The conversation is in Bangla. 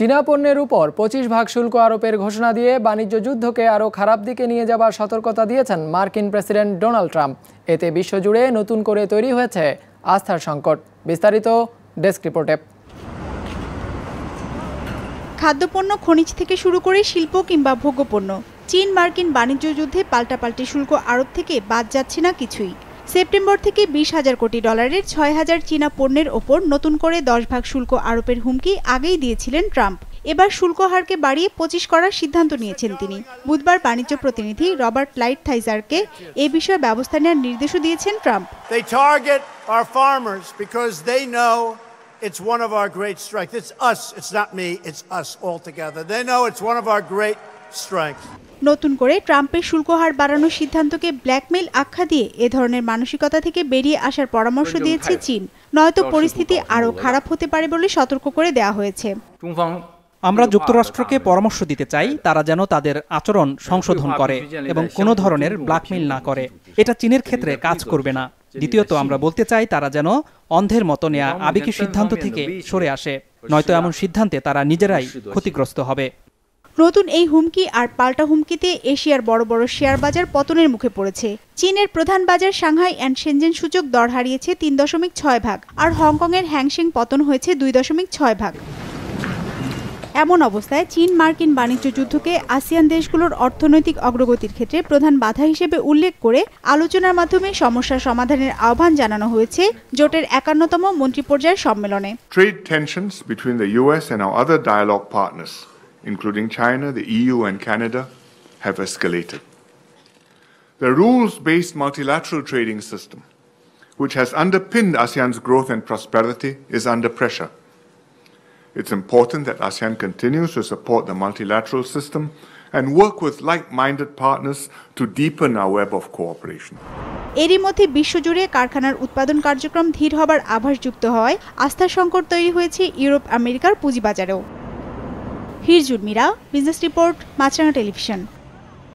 চীনা পণ্যের উপর 25% শুল্ক আরোপের ঘোষণা দিয়ে বাণিজ্য যুদ্ধকে আরও খারাপ দিকে নিয়ে যাবার সতর্কতা দিয়েছেন মার্কিন প্রেসিডেন্ট ডোনাল্ড ট্রাম্প। এতে বিশ্বজুড়ে নতুন করে তৈরি হয়েছে আস্থার সংকট। বিস্তারিত ডেস্ক রিপোর্টে। খাদ্যপণ্য, খনিজ থেকে শুরু করে শিল্প কিংবা ভোগ্যপণ্য, চীন মার্কিন বাণিজ্য যুদ্ধে পাল্টাপাল্টি শুল্ক আরোপ থেকে বাদ যাচ্ছে না কিছুই। সেপ্টেম্বর থেকে 20,000 কোটি ডলারের 6,000 চীনা পণ্যের ওপর নতুন করে 10% শুল্ক আরোপের হুমকি আগেই দিয়েছিলেন ট্রাম্প। এবার শুল্ক হারকে বাড়িয়ে 25 করার সিদ্ধান্ত নিয়েছেন তিনি। বুধবার বাণিজ্য প্রতিনিধি রবার্ট লাইটথাইজারকে এ বিষয়ে ব্যবস্থা নেওয়ার নির্দেশও দিয়েছেন Trump. They target our farmers because they know it's one of our great strengths. It's us, it's not me, it's us all together. They know it's one of our great strengths. নতুন করে ট্রাম্পের শুল্ক হার বাড়ানোর সিদ্ধান্তকে ব্ল্যাকমেইল আখ্যা দিয়ে এ ধরনের মানসিকতা থেকে বেরিয়ে আসার পরামর্শ দিয়েছে চীন। নয়তো পরিস্থিতি আরও খারাপ হতে পারে বলে সতর্ক করে দেওয়া হয়েছে। আমরা যুক্তরাষ্ট্রকে পরামর্শ দিতে চাই তারা যেন তাদের আচরণ সংশোধন করে এবং কোনো ধরনের ব্ল্যাকমেইল না করে। এটা চীনের ক্ষেত্রে কাজ করবে না। দ্বিতীয়ত, আমরা বলতে চাই তারা যেন অন্ধের মতো নেয়া আবেগী সিদ্ধান্ত থেকে সরে আসে, নয়তো এমন সিদ্ধান্তে তারা নিজেরাই ক্ষতিগ্রস্ত হবে। নতুন এই হুমকি আর পাল্টা হুমকিতে এশিয়ার বড় বড় শেয়ার বাজার পতনের মুখে পড়েছে। চীনের প্রধান বাজার সাংহাই অ্যান্ড শেনজেন সূচক দর হারিয়েছে 3.6 আর হংকংয়ের হ্যাংসেং পতন হয়েছে 2.6। এমন অবস্থায় চীন মার্কিন বাণিজ্য যুদ্ধকে আসিয়ান দেশগুলোর অর্থনৈতিক অগ্রগতির ক্ষেত্রে প্রধান বাধা হিসেবে উল্লেখ করে আলোচনার মাধ্যমে সমস্যার সমাধানের আহ্বান জানানো হয়েছে জোটের 51তম মন্ত্রী পর্যায়ের সম্মেলনে। Trade tensions between the US and our other dialogue partners, including China, the EU and Canada, have escalated. The rules-based multilateral trading system, which has underpinned ASEAN's growth and prosperity, is under pressure. It's important that ASEAN continues to support the multilateral system and work with like-minded partners to deepen our web of cooperation. এরই মধ্যে বিশ্বজুড়ে কারখানার উৎপাদন কার্যক্রম ধীর হবার আভাস যুক্ত হওয়ায় আস্থার সংকট তৈরি হয়েছে ইউরোপ আমেরিকার পুঁজিবাজারেও। হিরজুল মিরা, বিজনেস রিপোর্ট, মাছরাঙা টেলিভিশন।